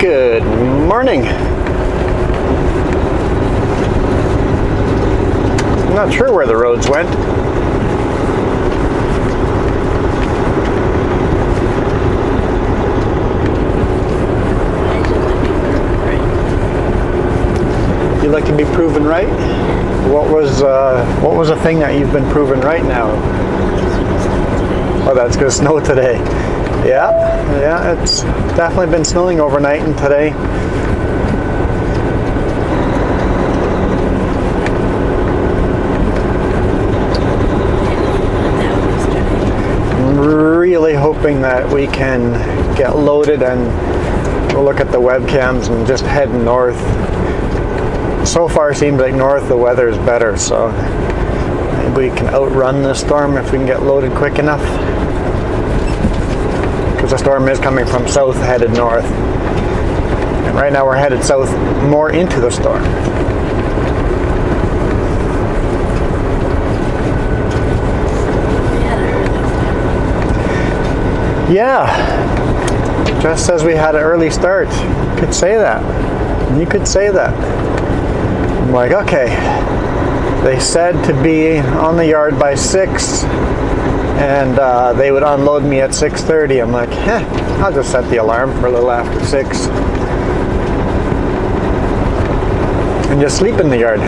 Good morning. I'm not sure where the roads went. You like to be proven right? What was a thing that you've been proven right now? Oh, that's gonna snow today. Yeah, it's definitely been snowing overnight and today. I'm really hoping that we can get loaded and we'll look at the webcams and just head north. So far, it seems like north the weather is better, so maybe we can outrun the storm if we can get loaded quick enough. Because the storm is coming from south, headed north. And right now we're headed south more into the storm. Yeah, just says we had an early start. You could say that. You could say that. I'm like, okay, they said to be on the yard by 6 and they would unload me at 6:30. I'm like, I'll just set the alarm for a little after 6 and just sleep in the yard.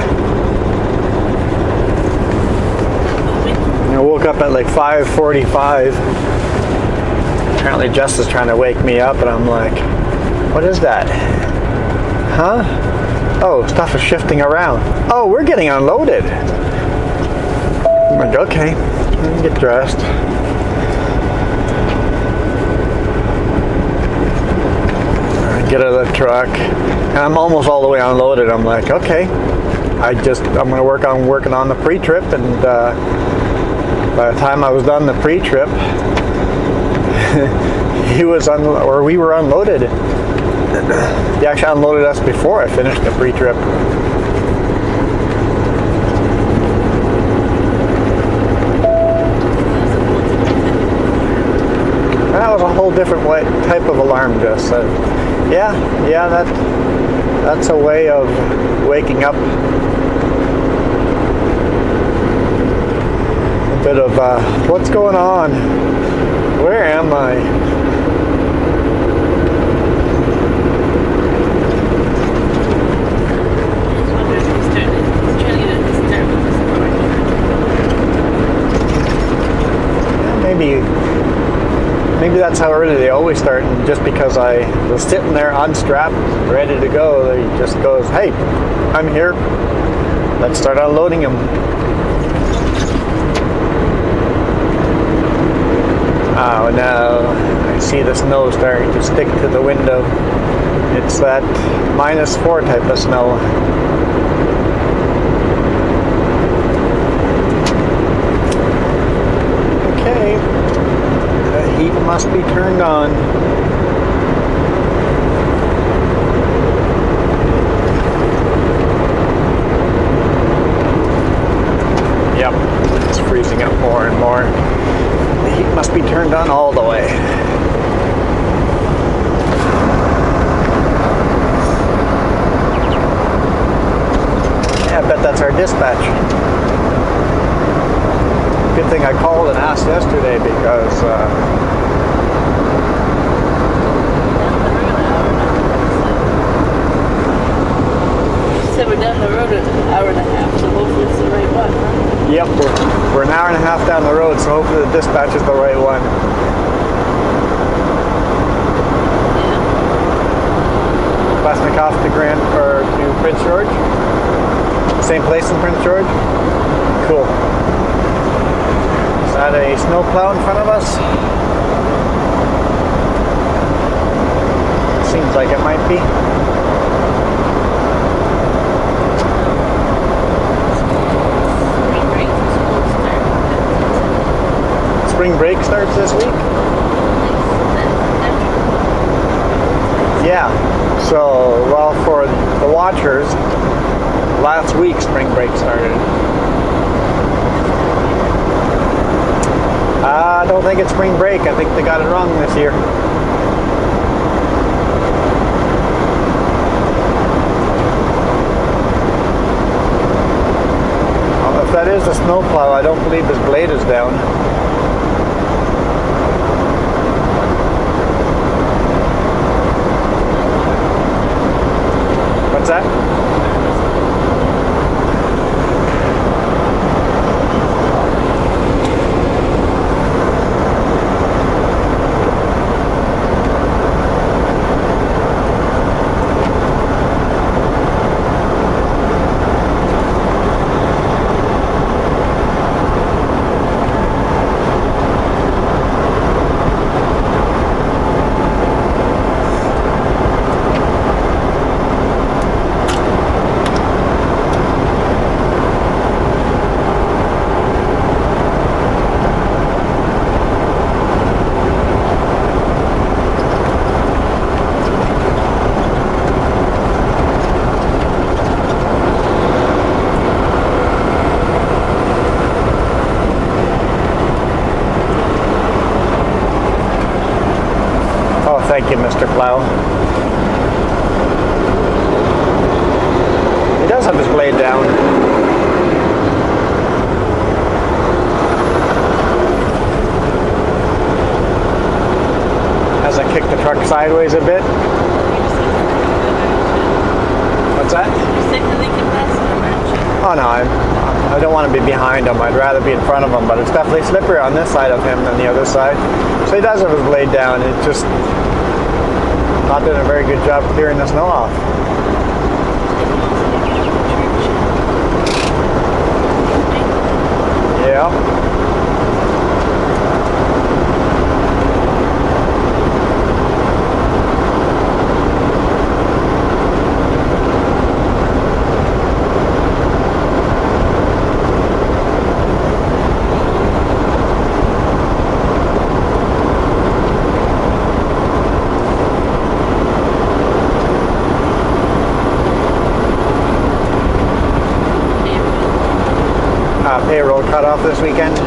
I woke up at like 5:45. Apparently Jess is trying to wake me up and I'm like, what is that? Huh? Oh, stuff is shifting around. Oh, we're getting unloaded. I'm like, okay, let me get dressed. Get out of the truck. And I'm almost all the way unloaded. I'm like, okay, I'm gonna work on working on the pre-trip, and by the time I was done the pre-trip, we were unloaded. He actually unloaded us before I finished the pre-trip. That was a whole different type of alarm, Jess said. Yeah, that's a way of waking up. A bit of, what's going on? Where am I? Maybe that's how early they always start, and just because I was sitting there unstrapped, ready to go, they just goes, hey, I'm here, let's start unloading them. Oh no, I see the snow starting to stick to the window. It's that -4 type of snow. Okay. The heat must be turned on. Yep, it's freezing up more and more. The heat must be turned on all the way. Yeah, I bet that's our dispatch. Good thing I called and asked yesterday because so we're down the road an hour and a half, so hopefully it's the right one, huh? Yep, we're an hour and a half down the road, so hopefully the dispatch is the right one. Yeah. Klasnikoff to Prince George? Same place in Prince George? Cool. Is that a snowplow in front of us? Seems like it might be. Spring break starts this week? Yeah. So, well, for the watchers, last week spring break started. I don't think it's spring break. I think they got it wrong this year. a snowplow. I don't believe his blade is down. What's that? Thank you, Mr. Plow. He does have his blade down. As I kick the truck sideways a bit. What's that? Oh no, I don't want to be behind him. I'd rather be in front of him, but it's definitely slipperier on this side of him than the other side. So he does have his blade down. It's just not doing a very good job clearing the snow off. Yeah. Payroll cut off this weekend.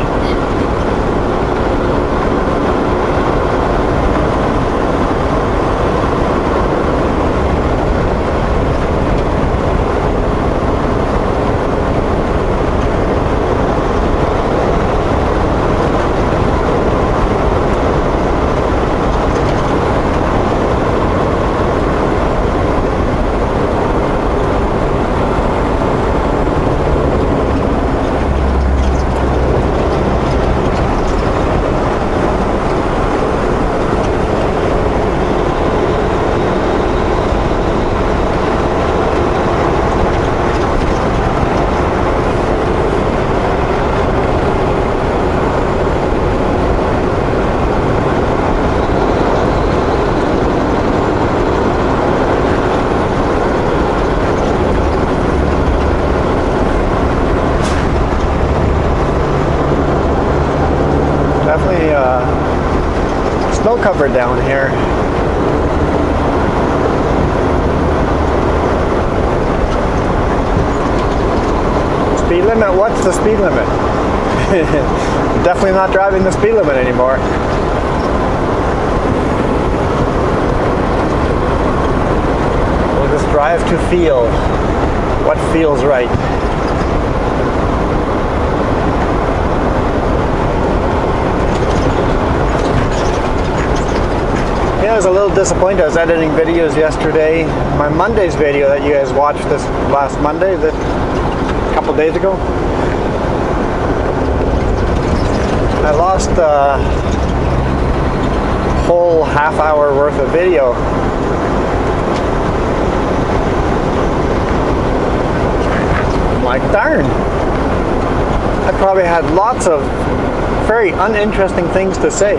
Definitely snow cover down here. Speed limit? What's the speed limit? Definitely not driving the speed limit anymore. We'll just drive to feel what feels right. Yeah, I was a little disappointed. I was editing videos yesterday. My Monday's video that you guys watched this last Monday, a couple days ago. I lost a whole half-hour worth of video. I'm like, darn. I probably had lots of very uninteresting things to say.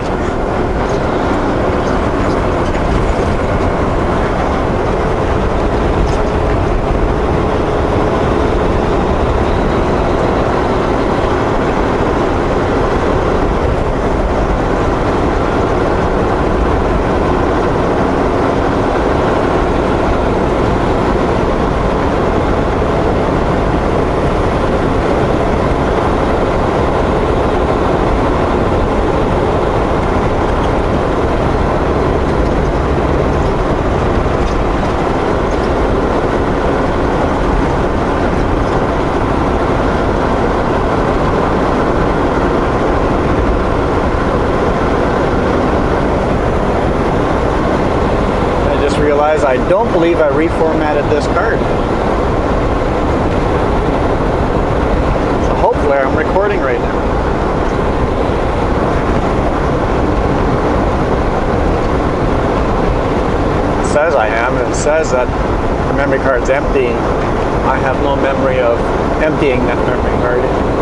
realize I don't believe I reformatted this card. So hopefully I'm recording right now. It says I am, and it says that the memory card's empty. I have no memory of emptying that memory card.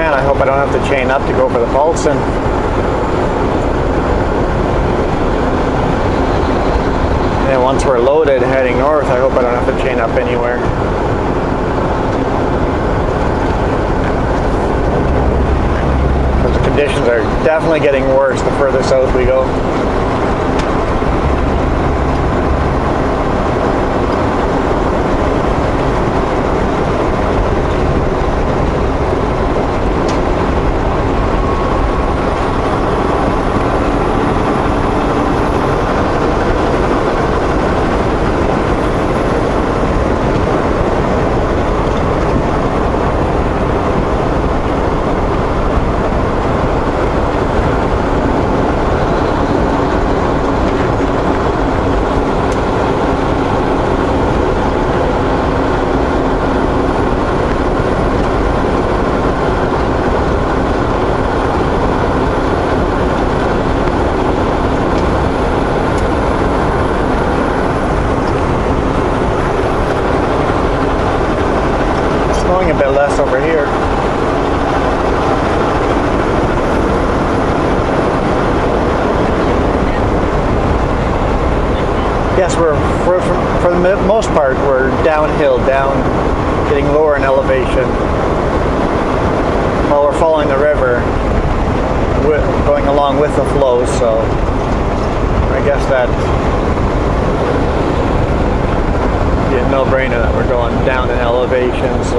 I hope I don't have to chain up to go for the Fulton. And once we're loaded heading north, I hope I don't have to chain up anywhere. Because the conditions are definitely getting worse the further south we go. A bit less over here. Yes, we're for the most part we're downhill, getting lower in elevation. While we're following the river, going along with the flow. So I guess that no-brainer that we're going down in elevation, so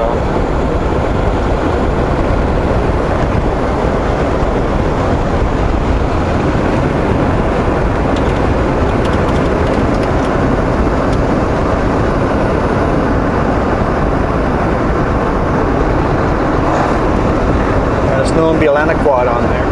got a snowmobile and a quad on there.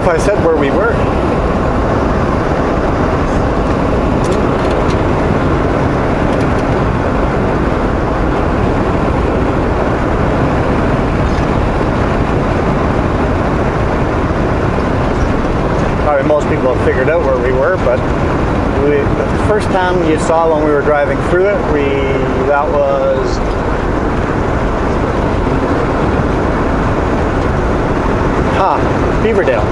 I said where we were. Probably most people have figured out where we were, but the first time you saw when we were driving through it, that was Beaverdale.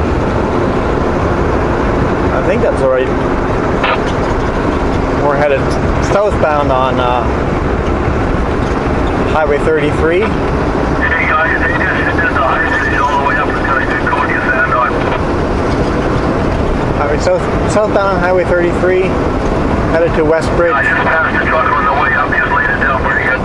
I think that's right. We're headed southbound on Highway 33. Hey guys, they just did the highway all the way up until I did Cody Sand on. Southbound on Highway 33, headed to Westbridge. I just passed the truck on the way up, just laid it down pretty good.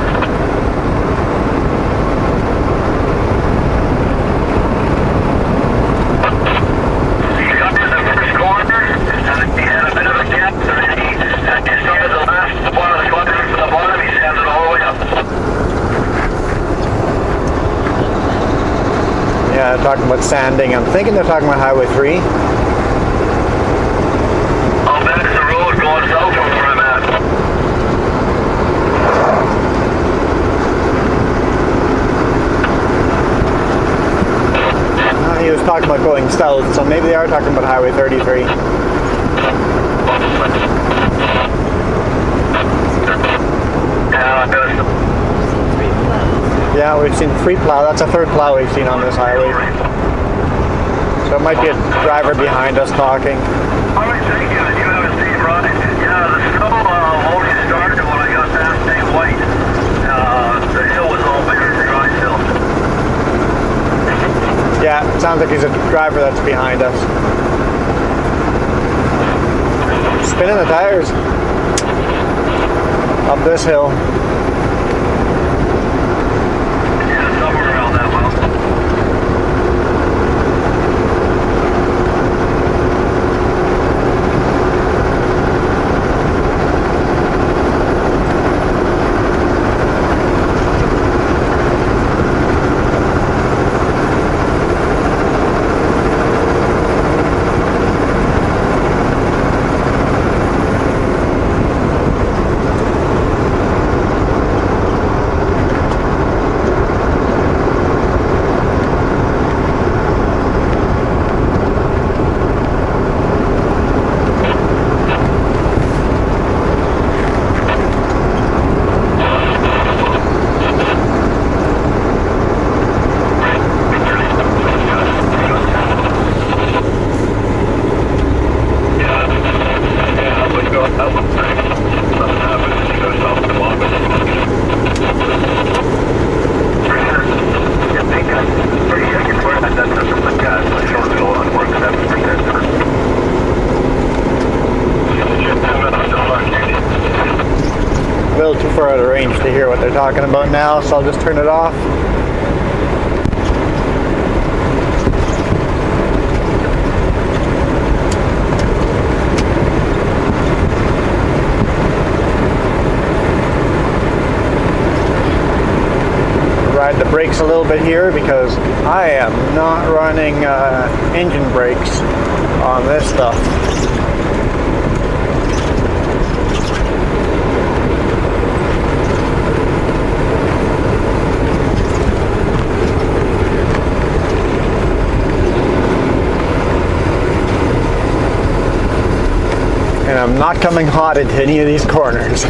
Yeah, they're talking about sanding. I'm thinking they're talking about Highway 3. Oh, that's the road going south from where I'm at. he was talking about going south, so maybe they are talking about Highway 33. Yeah, we've seen 3 plow. That's a 3rd plow we've seen on this highway. So it might be a driver behind us talking. All right, thank you. You have a seat, Ron. Yeah, the snow only started when I got past St. White. The hill was all bare and dry still. Yeah, it sounds like he's a driver that's behind us. Spinning the tires up this hill. Yeah, somewhere around that mountain. A little too far out of range to hear what they're talking about now, so I'll just turn it off. Ride the brakes a little bit here because I am not running engine brakes on this stuff. And I'm not coming hot into any of these corners.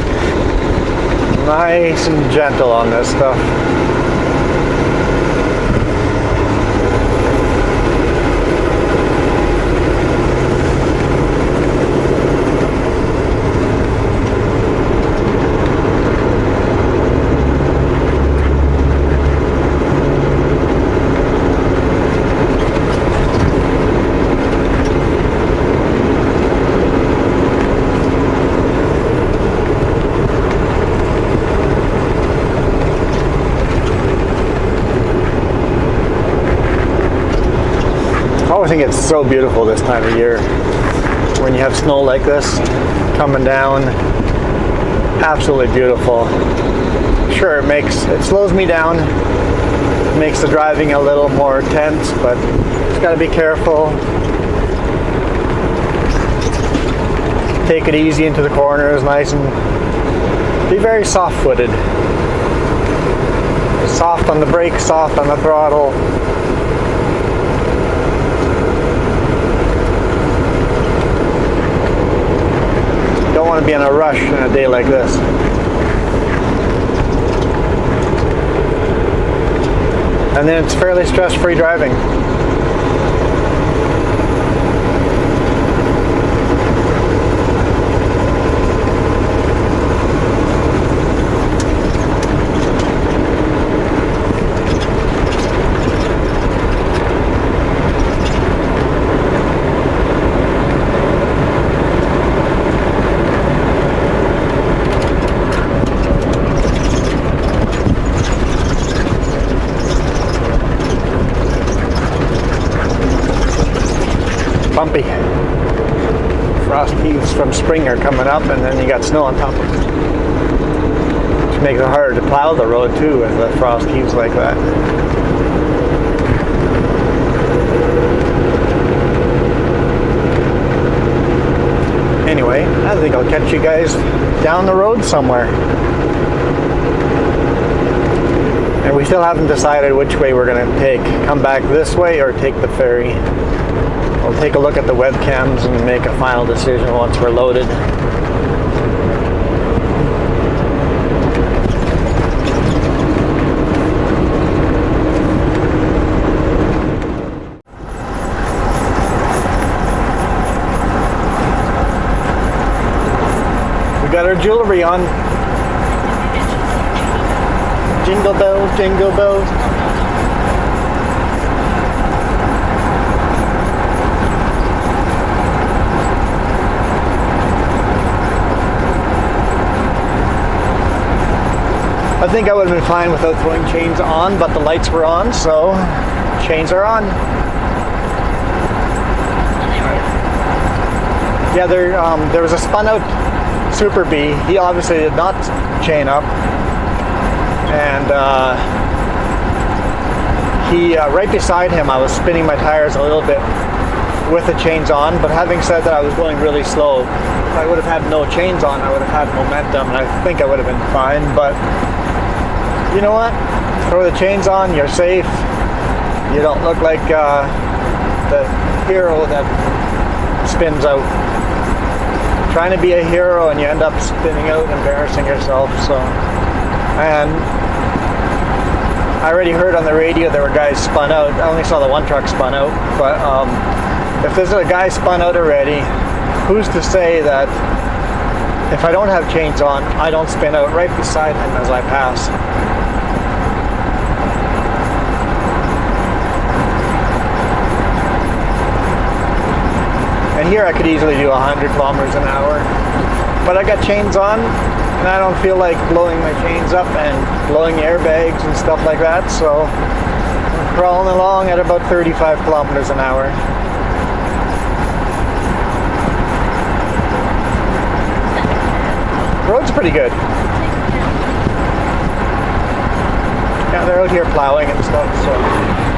Nice and gentle on this stuff. I think it's so beautiful this time of year when you have snow like this coming down. Absolutely beautiful. Sure, it slows me down, makes the driving a little more tense, but just got to be careful. Take it easy into the corners, nice, and be very soft-footed. Soft on the brakes, soft on the throttle. Don't want to be in a rush in a day like this. And then it's fairly stress-free driving. Bumpy. Frost heaves from spring are coming up, and then you got snow on top of it. Which makes it harder to plow the road too with the frost heaves like that. Anyway, I think I'll catch you guys down the road somewhere. And we still haven't decided which way we're going to take. Come back this way or take the ferry. We'll take a look at the webcams and make a final decision once we're loaded. We got our jewelry on. Jingle bells, jingle bells. I think I would have been fine without throwing chains on, but the lights were on, so chains are on. Yeah, there was a spun out Super B. He obviously did not chain up. And right beside him, I was spinning my tires a little bit with the chains on, but having said that, I was going really slow. If I would have had no chains on, I would have had momentum, and I think I would have been fine, but you know what? Throw the chains on, you're safe. You don't look like the hero that spins out. Trying to be a hero and you end up spinning out, embarrassing yourself, so. And I already heard on the radio there were guys spun out. I only saw the one truck spun out, but if there's a guy spun out already, who's to say that if I don't have chains on, I don't spin out right beside him as I pass? And here I could easily do 100 kilometers an hour, but I got chains on, and I don't feel like blowing my chains up and blowing airbags and stuff like that, so I'm crawling along at about 35 kilometers an hour. Road's pretty good. Yeah, they're out here plowing and stuff, so.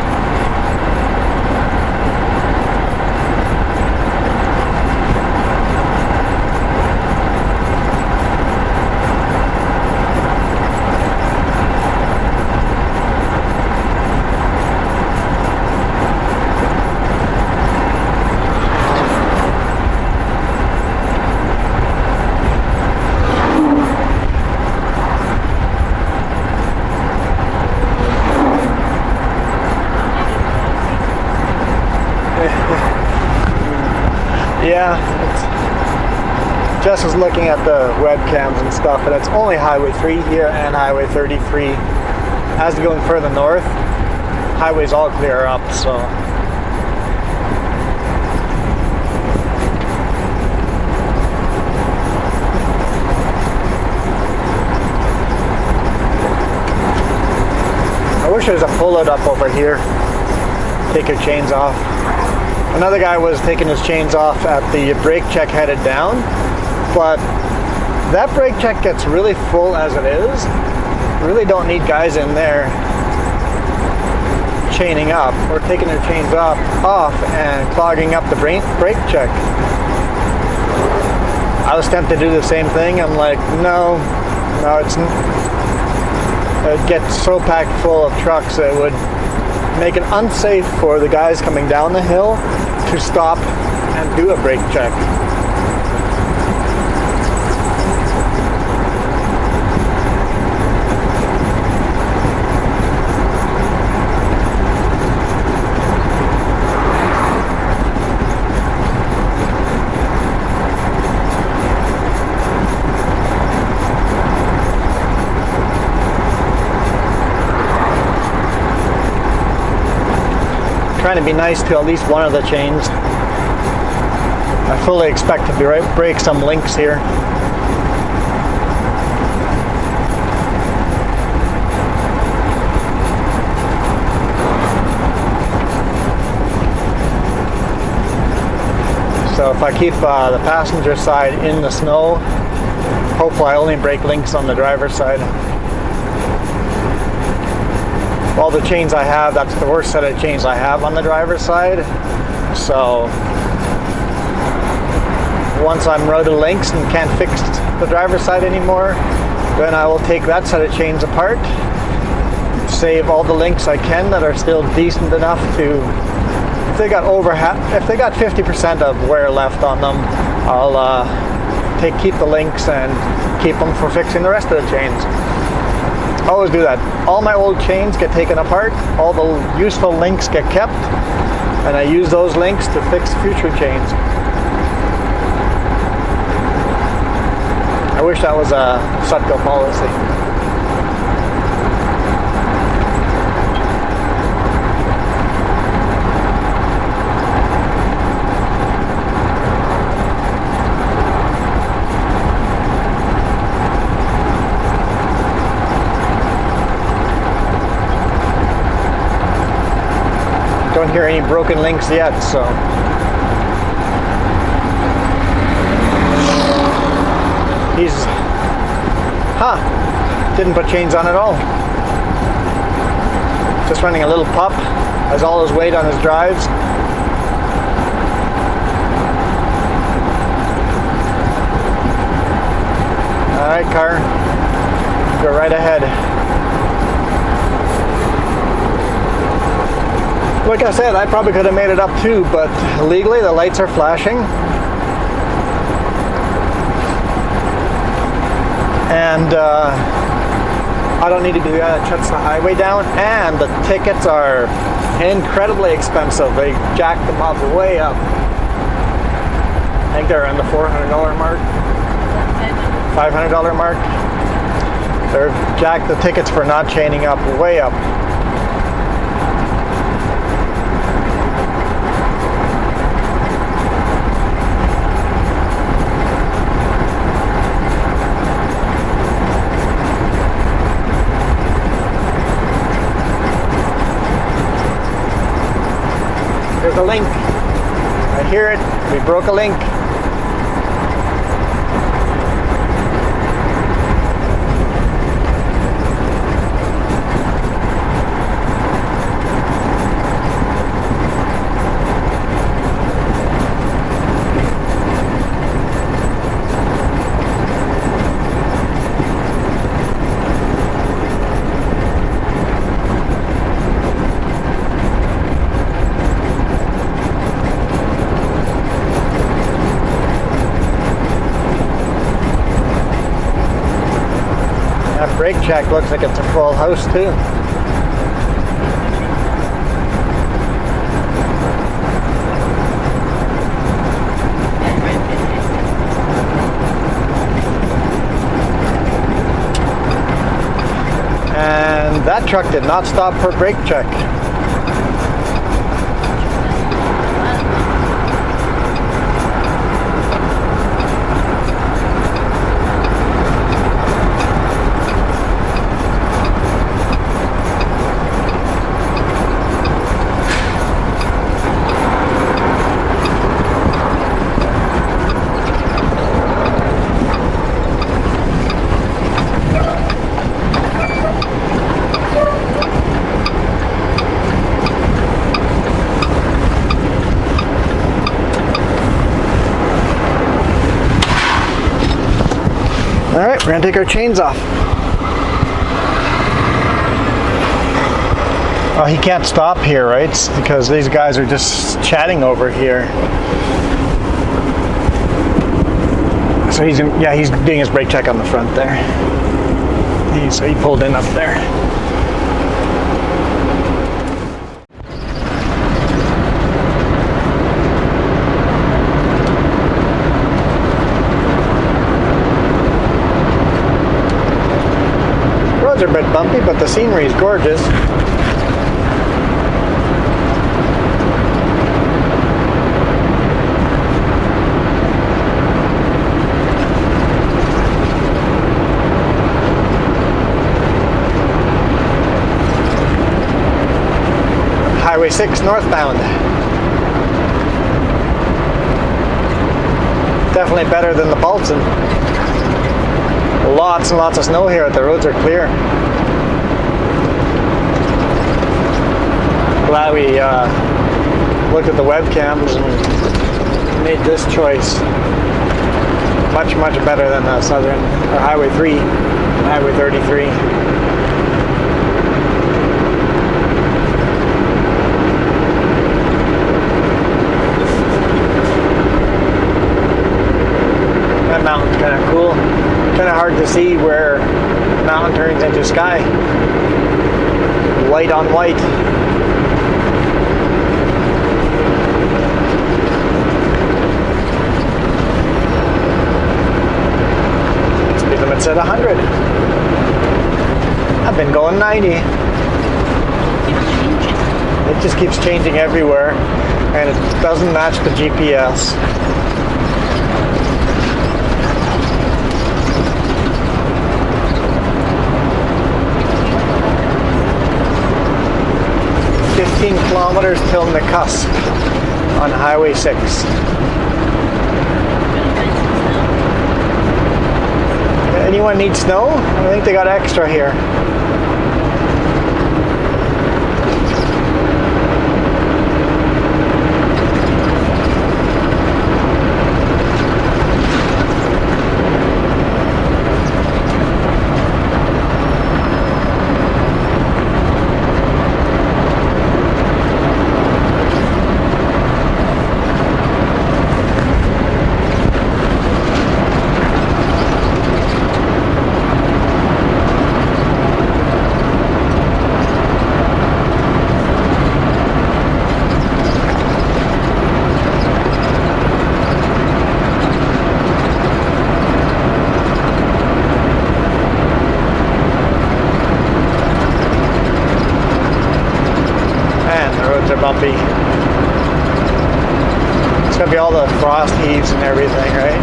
Yeah, Jess was looking at the webcams and stuff, and it's only Highway 3 here and Highway 33. As you're going further north, highways all clear up, so. I wish there was a pull-out up over here. Take your chains off. Another guy was taking his chains off at the brake check headed down, but that brake check gets really full as it is. Really don't need guys in there chaining up or taking their chains off and clogging up the brake check. I was tempted to do the same thing. I'm like, no, it gets so packed full of trucks it would make it unsafe for the guys coming down the hill to stop and do a brake check. Trying to be nice to at least one of the chains. I fully expect to break some links here. So if I keep the passenger side in the snow, hopefully I only break links on the driver's side. All the chains I have, that's the worst set of chains I have on the driver's side. So once I'm out of links and can't fix the driver's side anymore, then I will take that set of chains apart, save all the links I can that are still decent enough to, if they got if they got 50% of wear left on them, I'll keep the links and keep them for fixing the rest of the chains. Always do that. All my old chains get taken apart, all the useful links get kept, and I use those links to fix future chains. I wish that was a Sutco policy. Don't hear any broken links yet, so. He's, didn't put chains on at all. Just running a little pup, has all his weight on his drives. All right, car, go right ahead. Like I said, I probably could have made it up too, but legally the lights are flashing. And I don't need to do that. It shuts the highway down, and the tickets are incredibly expensive. They jacked them up way up. I think they're around the $400 mark, $500 mark. They're jacked the tickets for not chaining up way up. There's a link. I hear it. We broke a link. That brake check looks like it's a full house too. And that truck did not stop for brake check. All right, we're gonna take our chains off. Oh, he can't stop here, right? Because these guys are just chatting over here. So he's doing his brake check on the front there. So he pulled in up there. Roads are a bit bumpy, but the scenery is gorgeous. Highway 6 northbound. Definitely better than the Baltzen. Lots and lots of snow here. The roads are clear. Glad we looked at the webcams and made this choice. Much, much better than the Southern or Highway 3 and Highway 33. see where the mountain turns into sky. White on white. Speed limit's at 100. I've been going 90. It just keeps changing everywhere, and it doesn't match the GPS. Kilometers till the cusp on Highway 6. Anyone need snow? I think they got extra here. Bumpy. It's gonna be all the frost heaves and everything, right?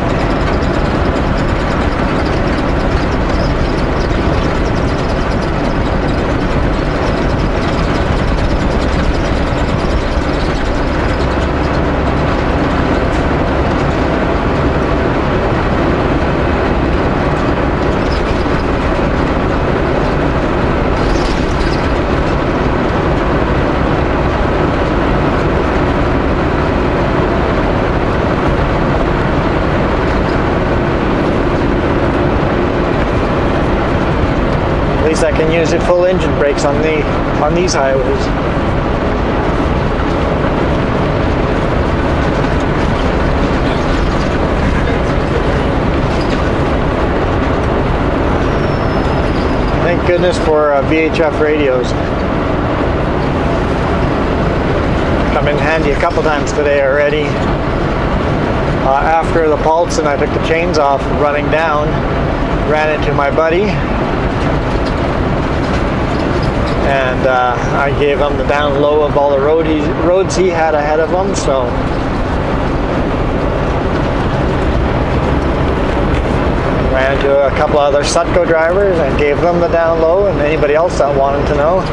I can use the full engine brakes on these highways. Thank goodness for VHF radios. Come in handy a couple times today already. After the Paulson, I took the chains off running down, ran into my buddy, and I gave him the down low of all the roads he had ahead of him. So ran into a couple other Sutco drivers and gave them the down low, and anybody else that wanted to know.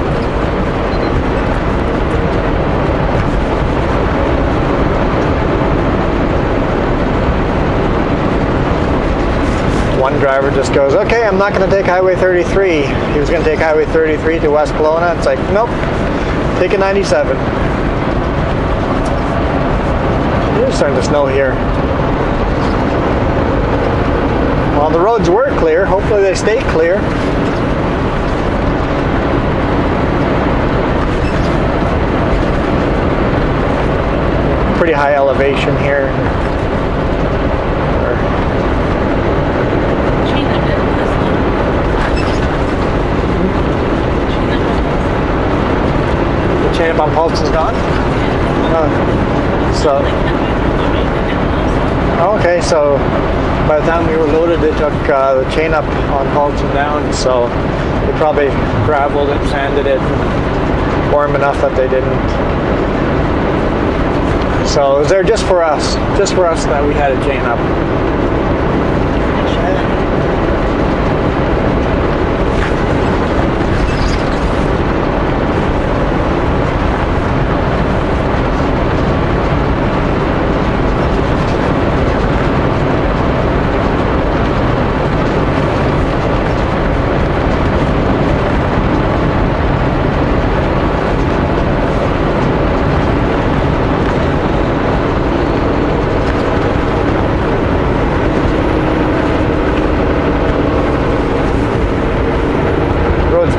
One driver just goes, okay, I'm not going to take Highway 33. He was going to take Highway 33 to West Kelowna. It's like, nope, take a 97. It's starting to snow here. Well, the roads were clear. Hopefully they stay clear. Pretty high elevation here. Chain up on Paulson's gone? Okay, so by the time we were loaded, they took the chain up on Paulson down, so they probably graveled and sanded it warm enough that they didn't. So it was there just for us that we had a chain up.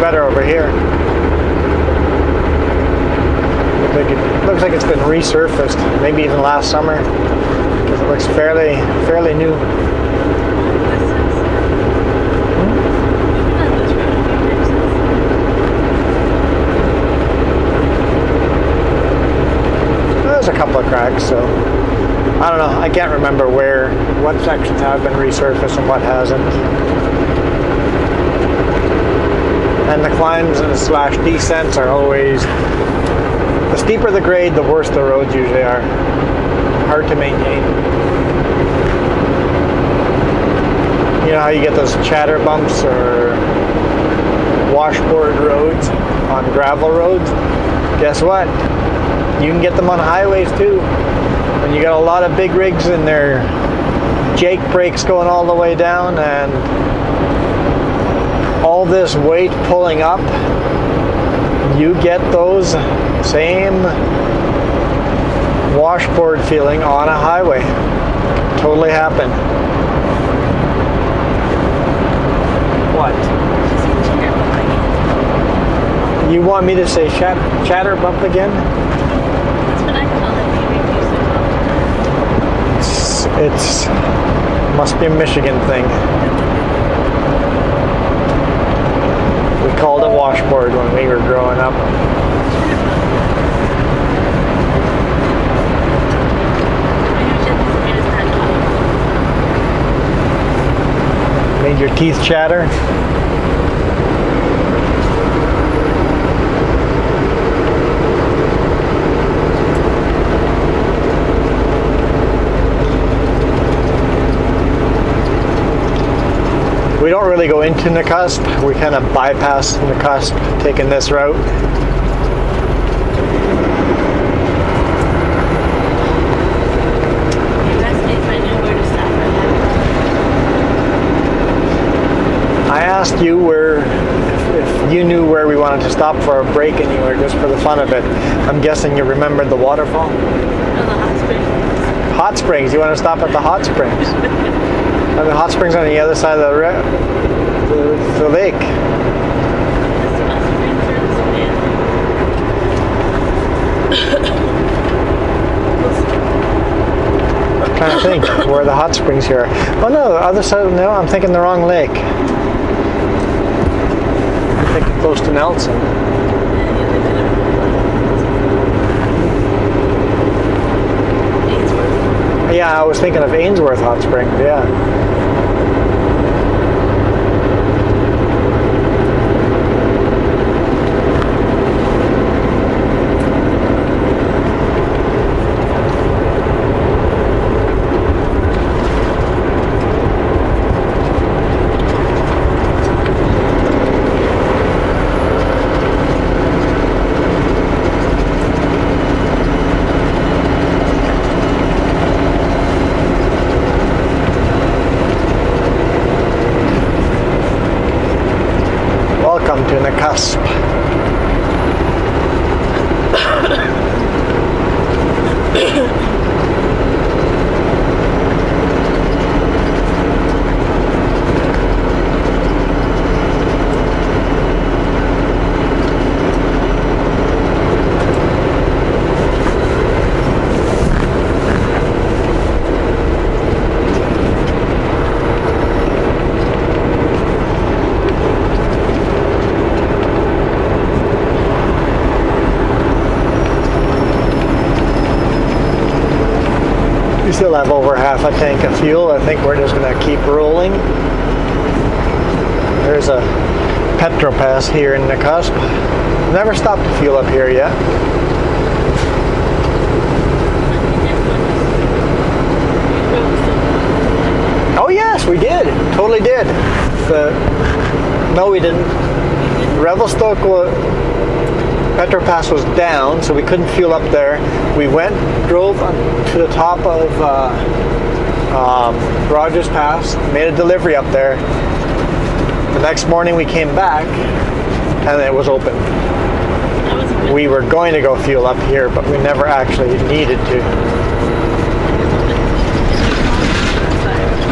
Better over here. Looks like it's been resurfaced, maybe even last summer, because it looks fairly new. couple of cracks, so I don't know. I can't remember what sections have been resurfaced and what hasn't. And the climbs and slash descents are always, the steeper the grade, the worse the roads usually are. Hard to maintain. You know how you get those chatter bumps or washboard roads on gravel roads? Guess what? You can get them on highways too. When you got a lot of big rigs and their Jake brakes going all the way down and all this weight pulling up, you get those same washboard feeling on a highway. Totally happen. What? You want me to say chatter bump again? That's what I call it. You used to call it. It's must be a Michigan thing. We called it washboard when we were growing up. Made your teeth chatter? We don't really go into Nakusp. We kind of bypass Nakusp, taking this route. I asked you if you knew where we wanted to stop for a break anywhere, just for the fun of it. I'm guessing you remembered the waterfall? No, the hot springs. Hot springs. You want to stop at the hot springs? And the hot springs on the other side of the lake. This hot springs are this I'm trying to think where the hot springs here are. Oh no, the other side. No, I'm thinking the wrong lake. I'm thinking close to Nelson. Yeah, I was thinking of Ainsworth Hot Springs. Yeah. Welcome to Nakusp. We still have over half a tank of fuel. I think we're just going to keep rolling. There's a Petropass here in Nakusp. Never stopped to fuel up here yet. Oh yes, we did. Totally did. No, we didn't. Revelstoke Petropass was down, so we couldn't fuel up there. We drove to the top of Rogers Pass, made a delivery up there. The next morning we came back, and it was open. We were going to go fuel up here, but we never actually needed to.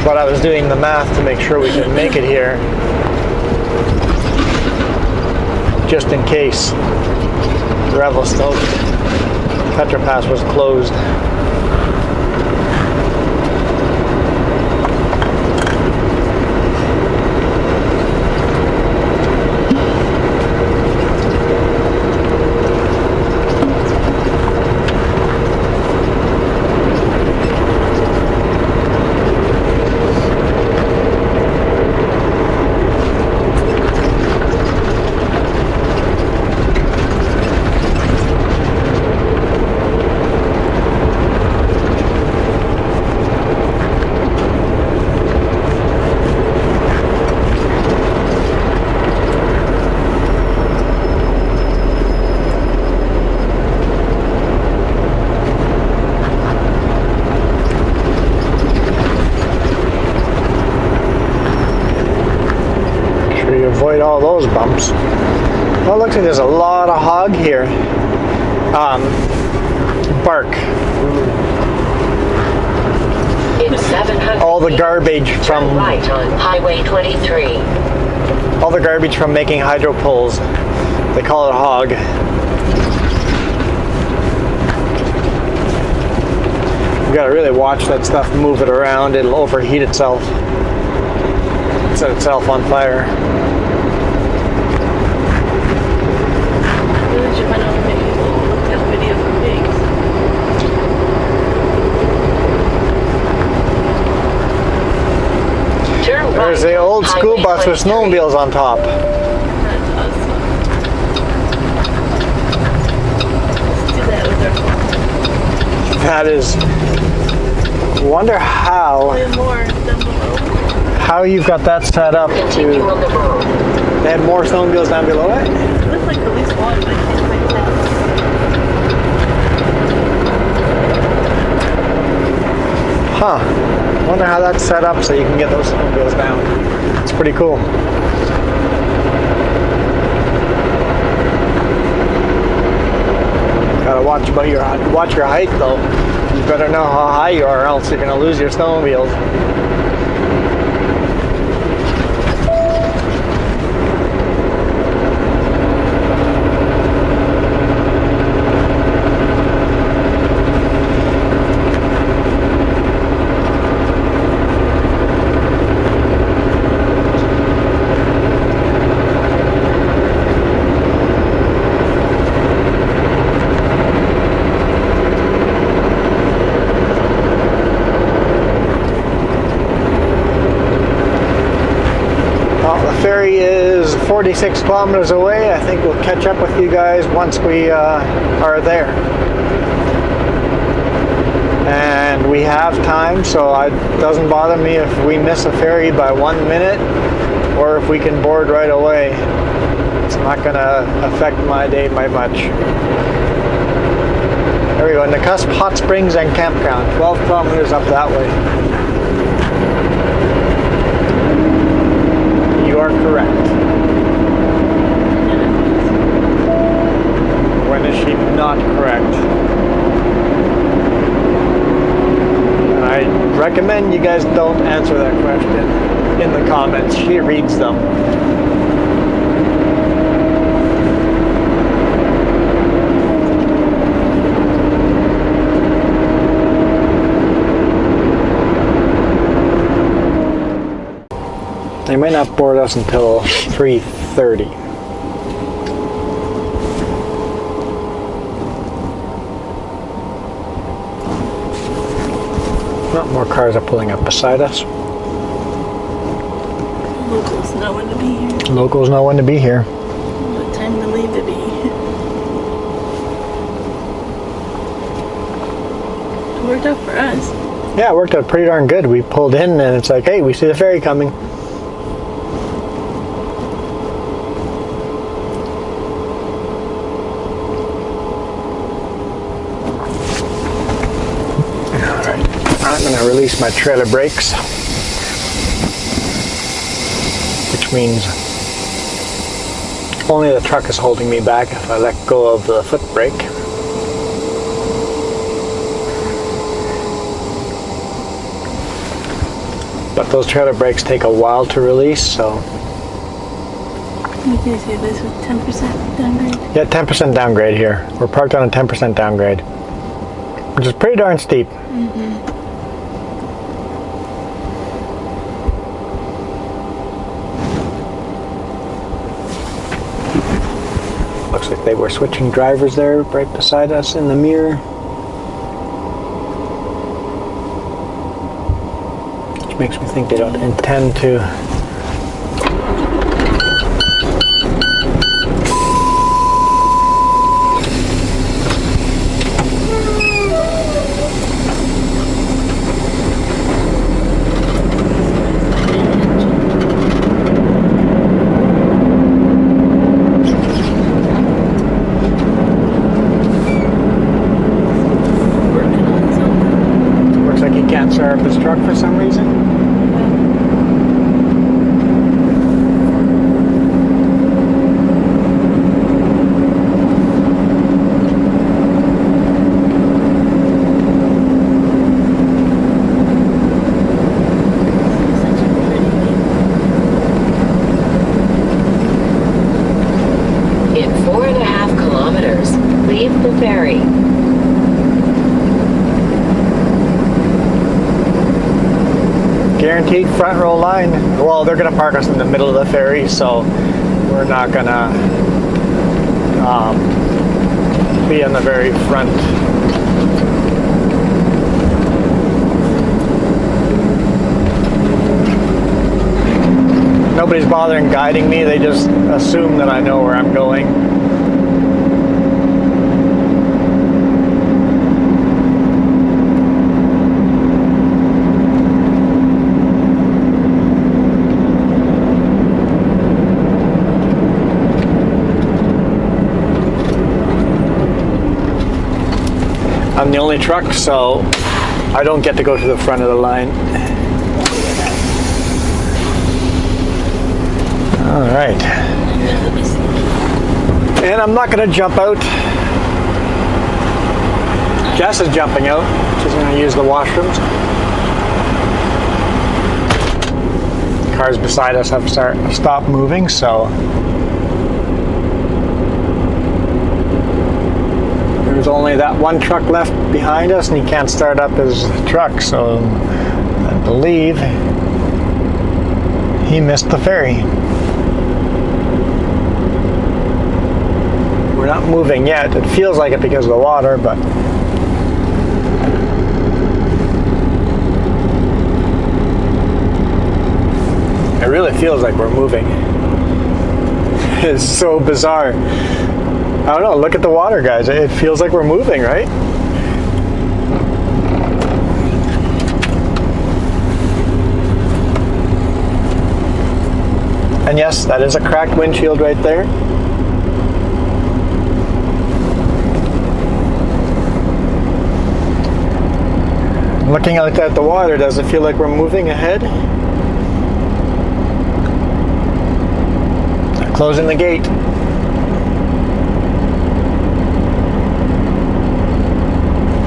But I was doing the math to make sure we could make it here, just in case Revelstoke Petropass was closed. avoid all those bumps. Well, it looks like there's a lot of hog here. Bark. In 700 All the garbage turn from right on Highway 23. all the garbage from making hydro poles. They call it hog. You gotta really watch that stuff, move it around, it'll overheat itself. Set itself on fire. Really should find out maybe we'll look at video for pigs. Turn right. There's the old school Highway bus with 23. snowmobiles on top. That's awesome. Let's do that with our phone. That is. Wonder how Way more down below. you've got that set up Continue to. on the road. They have more snowmobiles down below it. It looks like at least one, but I can't quite tell. Huh. Wonder how that's set up so you can get those snowmobiles down. It's pretty cool. Gotta watch your height though. You better know how high you are, or else you're gonna lose your snowmobiles. Ferry is 46 kilometers away. I think we'll catch up with you guys once we are there. And we have time, so it doesn't bother me if we miss a ferry by 1 minute or if we can board right away. It's not going to affect my day by much. There we go, Nakusp Hot Springs and Campground, 12 kilometers up that way. You are correct. When is she not correct? I recommend you guys don't answer that question in the comments. She reads them. They might not board us until 3:30. Not more cars are pulling up beside us. Locals know when to be here. Locals know when to be here. What time to leave to be. It worked out for us. Yeah, it worked out pretty darn good. We pulled in and it's like, hey, we see the ferry coming. Alright, I'm going to release my trailer brakes, which means only the truck is holding me back if I let go of the foot brake. But those trailer brakes take a while to release, so... You guys say this with 10% downgrade? Yeah, 10% downgrade here. We're parked on a 10% downgrade, which is pretty darn steep. Looks like they were switching drivers there right beside us in the mirror. Which makes me think they don't intend to. Looks like he can't start up his truck for some reason. leave the ferry. Guaranteed front row line. Well, they're going to park us in the middle of the ferry, so we're not going to be in the very front. Nobody's bothering guiding me. They just assume that I know where I'm going. I'm the only truck, so I don't get to go to the front of the line. All right. And I'm not going to jump out. Jess is jumping out. She's going to use the washrooms. Cars beside us have stopped moving, so there's only that one truck left behind us, and he can't start up his truck, so I believe he missed the ferry. We're not moving yet. It feels like it because of the water, but it really feels like we're moving. It's so bizarre. I don't know, look at the water, guys. It feels like we're moving, right? And yes, that is a cracked windshield right there. Looking out at the water, does it feel like we're moving ahead? Closing the gate.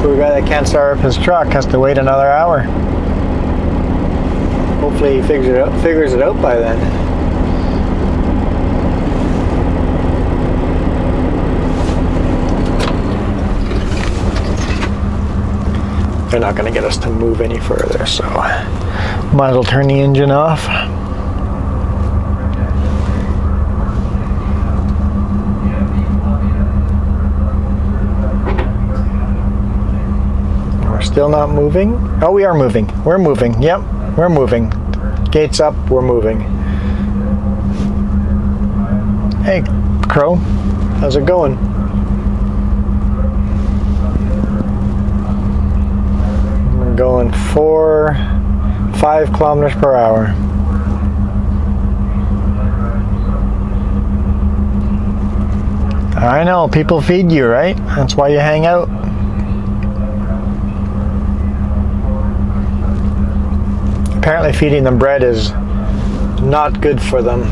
Poor guy that can't start up his truck has to wait another hour. Hopefully he figures it out by then. They're not going to get us to move any further, so might as well turn the engine off. We're still not moving. Oh, we are moving. We're moving. Yep, we're moving. Gates up, we're moving. Hey, Crow, how's it going? Going 5 kilometers per hour. I know, people feed you, right? That's why you hang out. Apparently feeding them bread is not good for them.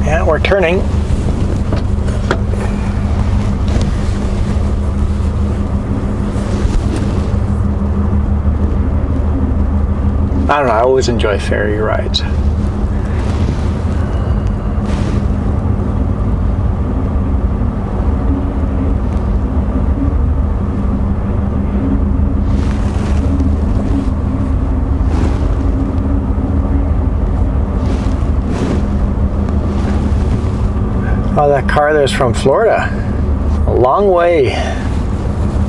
Yeah, we're turning. I don't know, I always enjoy ferry rides. Oh, that car there's from Florida. A long way.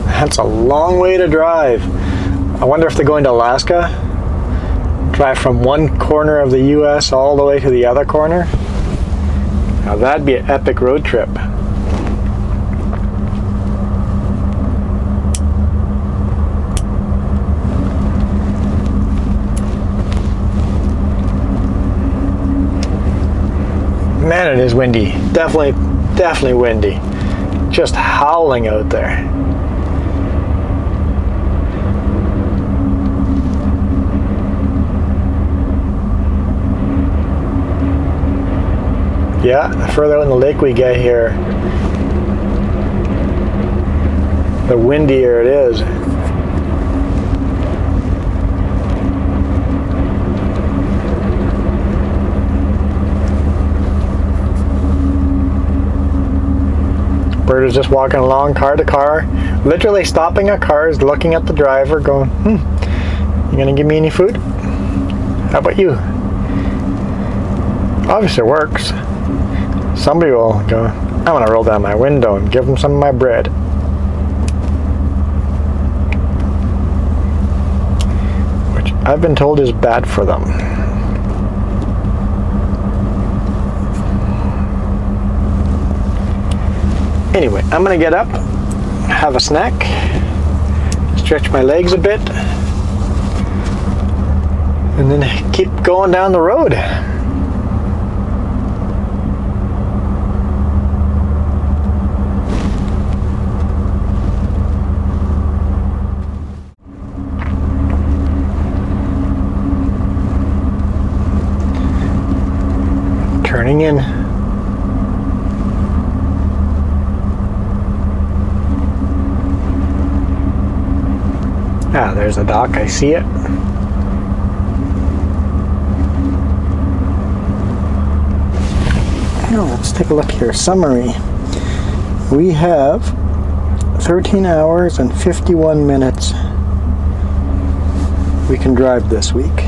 That's a long way to drive. I wonder if they're going to Alaska. Drive from one corner of the US all the way to the other corner. Now that'd be an epic road trip. Man, it is windy. Definitely windy. Just howling out there. Yeah, the further out in the lake we get here, the windier it is. Bird is just walking along, car to car, literally stopping at cars, looking at the driver, going, you gonna give me any food? How about you? Obviously it works. Somebody will go, I'm gonna roll down my window and give them some of my bread. Which I've been told is bad for them. Anyway, I'm gonna get up, have a snack, stretch my legs a bit, and then keep going down the road. Turning in. Ah, there's a dock, I see it. Now let's take a look here. Summary. We have 13 hours and 51 minutes we can drive this week.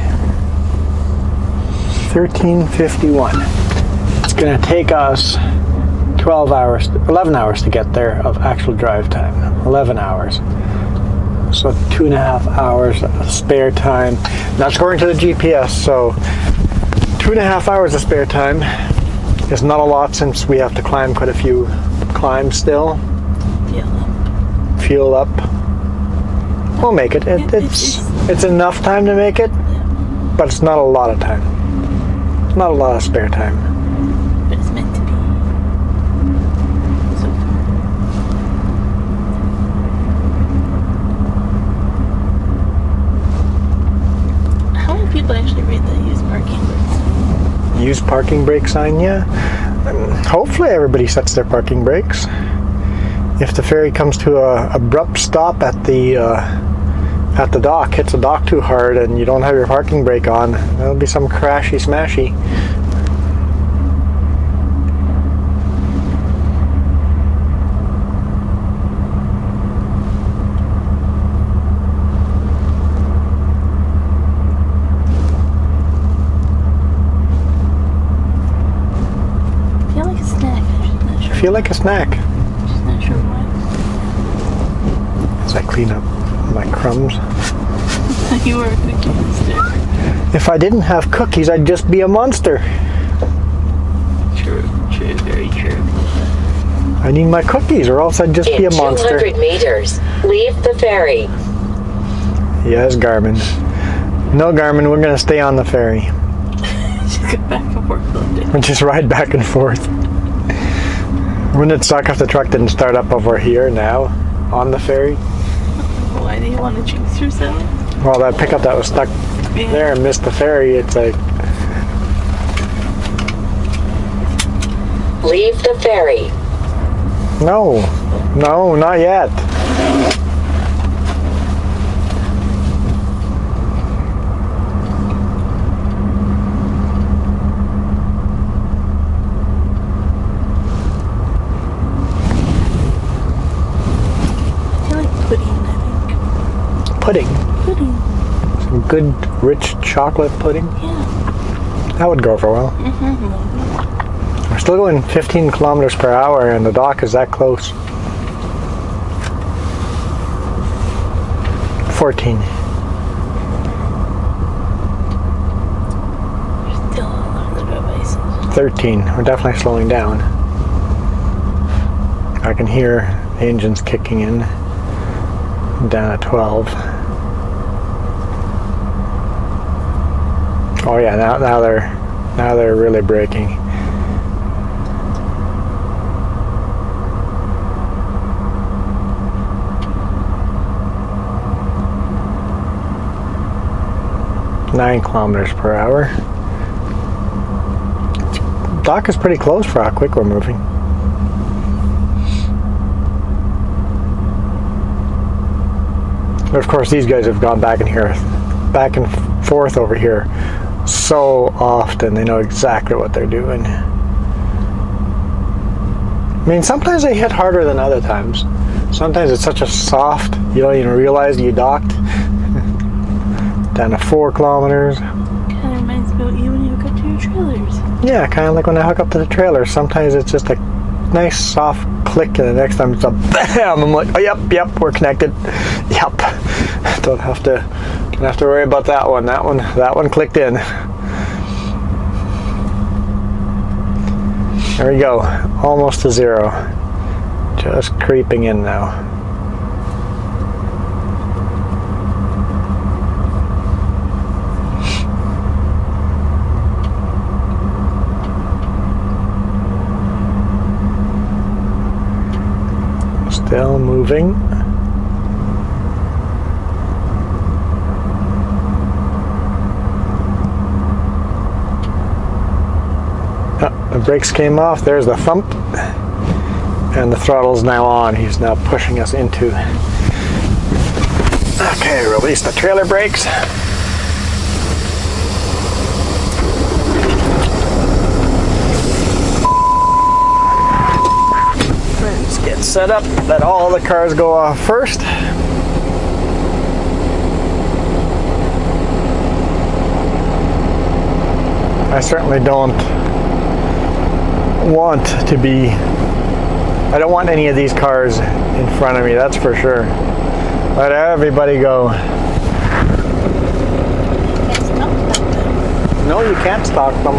13:51. It's going to take us 11 hours to get there of actual drive time. 11 hours. So 2.5 hours of spare time. That's according to the GPS, so 2.5 hours of spare time is not a lot since we have to climb quite a few climbs still. Fuel up. We'll make it. It's enough time to make it, but it's not a lot of time. It's not a lot of spare time. But it's meant to be. So how many people actually read the used parking brakes? Used parking brake sign, yeah. Hopefully everybody sets their parking brakes. If the ferry comes to a abrupt stop at the dock, hits the dock too hard, and you don't have your parking brake on, there'll be some crashy smashy. I feel like a snack. I'm just not sure. Feel like a snack. Just not sure why. As I clean up my crumbs. You were a cookie monster. If I didn't have cookies, I'd just be a monster. True, very true. I need my cookies, or else I'd just be a monster. In 200 meters, leave the ferry. Yes, Garmin. No, Garmin, we're going to stay on the ferry. Just go back and forth all day. We'll just ride back and forth. Wouldn't it suck if the truck didn't start up over here now, on the ferry? Why do you want to choose yourself? Well, that pickup that was stuck there and missed the ferry, it's like... Leave the ferry. No, not yet. I feel like pudding, I think. Pudding. Pudding. Some good, rich chocolate pudding. Yeah. That would go for well. We're still going 15 kilometers per hour, and the dock is that close. 14. Still a lot of devices. 13. We're definitely slowing down. I can hear the engines kicking in. Down at 12. Oh yeah, now they're really braking. Nine kilometers per hour. Dock is pretty close for how quick we're moving. But of course, these guys have gone back and forth over here so often. They know exactly what they're doing. I mean, sometimes they hit harder than other times. Sometimes it's such a soft, you don't even realize you docked. Down to 4 kilometers. Kind of reminds me of you when you hook up to your trailers. Yeah, kind of like when I hook up to the trailer. Sometimes it's just a nice soft click, and the next time it's a bam. I'm like, oh, yep, we're connected. Yep. Don't have to worry about that one. That one clicked in. There we go. Almost to 0. Just creeping in now. Still moving. The brakes came off. There's the thump. And the throttle's now on. He's now pushing us into. Okay, release the trailer brakes. Let's get set up that all the cars go off first. I certainly don't want to be, I don't want any of these cars in front of me, that's for sure. Let everybody go. Can't stop them. No, you can't stalk them.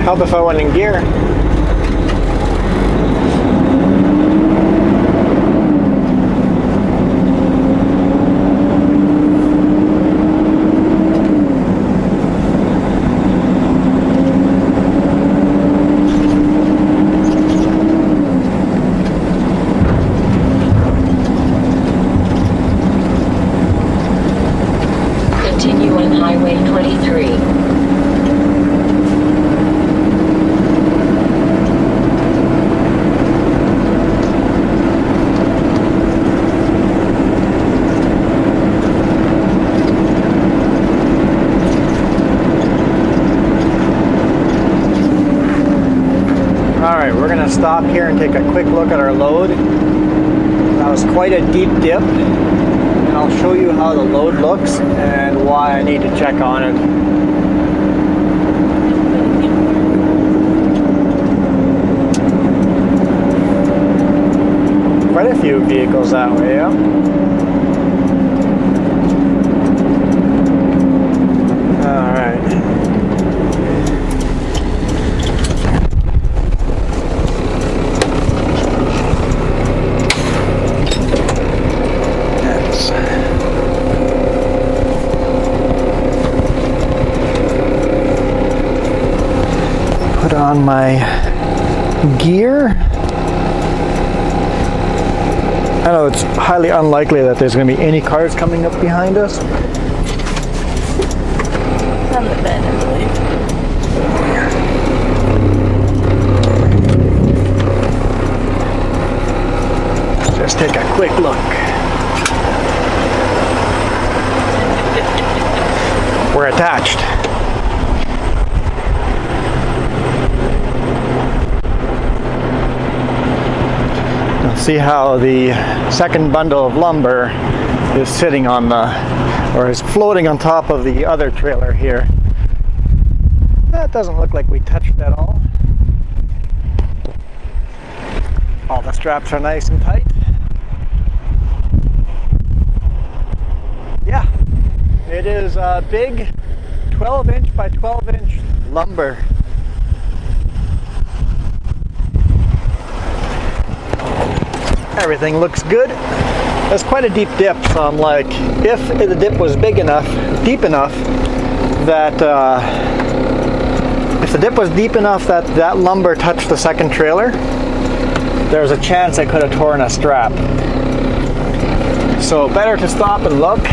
Help if I went in gear. Continue on Highway 23. Alright, we're going to stop here and take a quick look at our load. That was quite a deep dip, and I'll show you how the load looks and why I need to check on it. Quite a few vehicles that way, yeah. Alright. Put on my gear. I know it's highly unlikely that there's going to be any cars coming up behind us. On the bed, I believe. Just take a quick look. We're attached. See how the second bundle of lumber is sitting on or is floating on top of the other trailer here. That doesn't look like we touched it at all. All the straps are nice and tight. Yeah, it is a big 12-inch by 12-inch lumber. Everything looks good. That's quite a deep dip, so I'm like, if the dip was deep enough that that lumber touched the second trailer, there's a chance I could have torn a strap. So better to stop and look.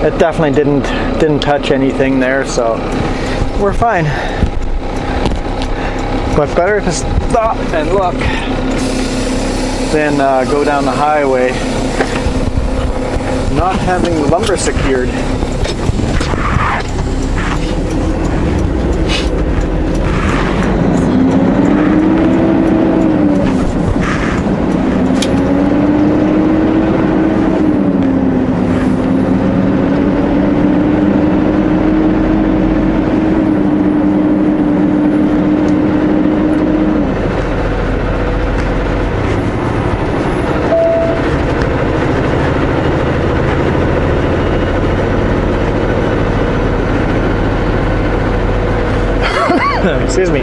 It definitely didn't touch anything there, so we're fine. But better to stop and look. than go down the highway not having the lumber secured. Excuse me.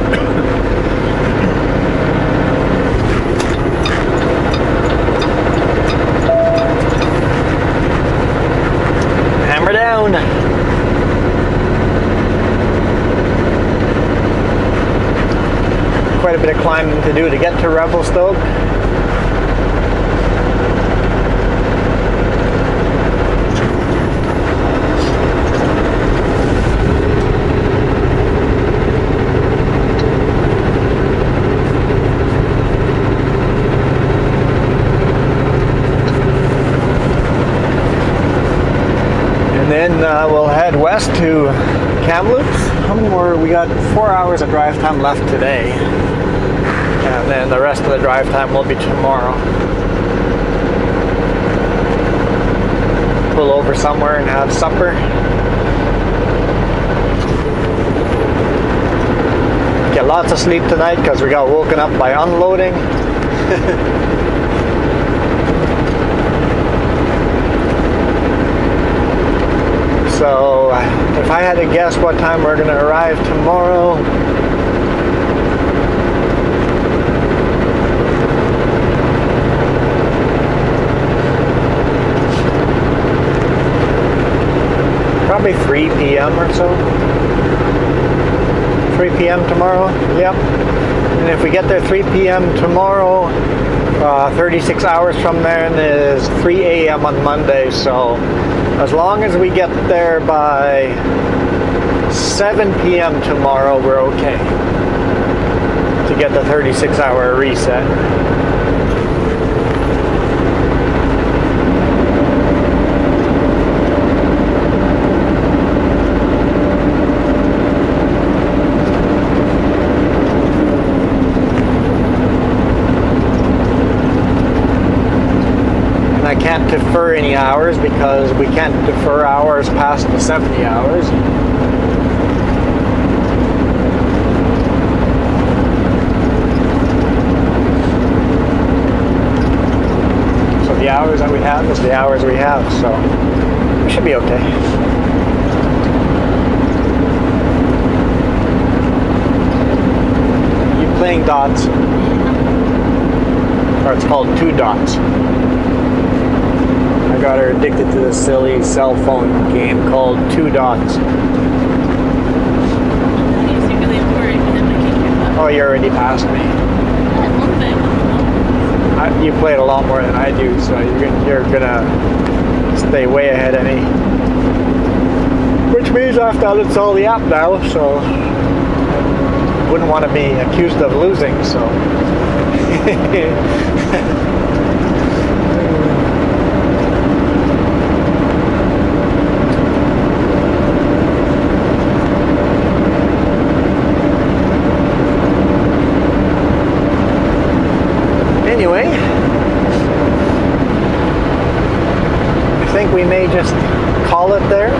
Hammer down. Quite a bit of climbing to do to get to Revelstoke. We'll head west to Kamloops. How many more? We got 4 hours of drive time left today, and then the rest of the drive time will be tomorrow. Pull over somewhere and have supper. Get lots of sleep tonight because we got woken up by unloading. So, if I had to guess what time we're going to arrive tomorrow, probably 3 p.m. or so. 3 p.m. tomorrow, yep. And if we get there 3 p.m. tomorrow, 36 hours from then is 3 a.m. on Monday, so as long as we get there by 7 p.m. tomorrow, we're okay to get the 36-hour reset. I can't defer any hours because we can't defer hours past the 70 hours. So the hours that we have is the hours we have, so we should be okay. You playing dots? Or it's called 2 dots. I got her addicted to this silly cell phone game called 2 dots. Oh, you already passed me. You played a lot more than I do, so you're gonna stay way ahead of me. Which means I have to uninstall the app now, so I wouldn't want to be accused of losing, so. Anyway, I think we may just call it there.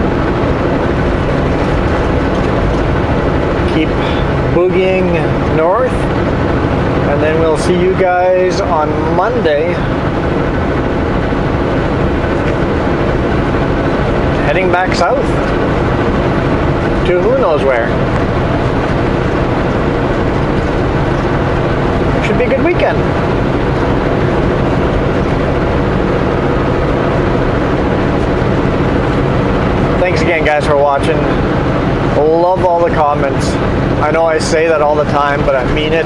Keep boogieing north, and then we'll see you guys on Monday. Heading back south to who knows where. Should be a good weekend. Thanks again, guys, for watching. Love all the comments. I know I say that all the time, but I mean it.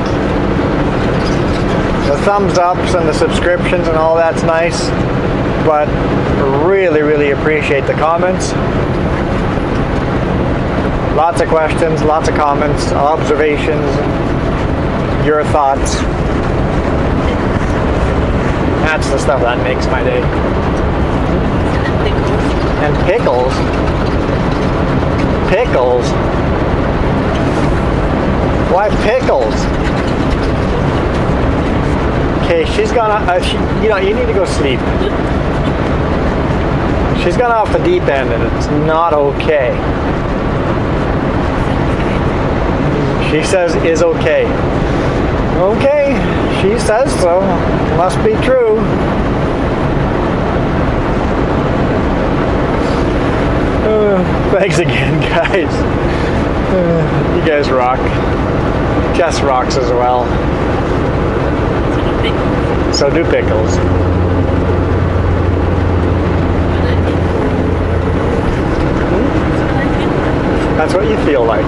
The thumbs ups and the subscriptions and all that's nice, but really, really appreciate the comments. Lots of questions, lots of comments, observations, your thoughts. that's the stuff that makes my day. And pickles. Pickles. Why pickles? Okay, she's gone. You need to go sleep. She's gone off the deep end, and it's not okay. She says is okay. Okay, she says so. Must be true. Thanks again, guys. You guys rock. Jess rocks as well. So do pickles. That's what you feel like.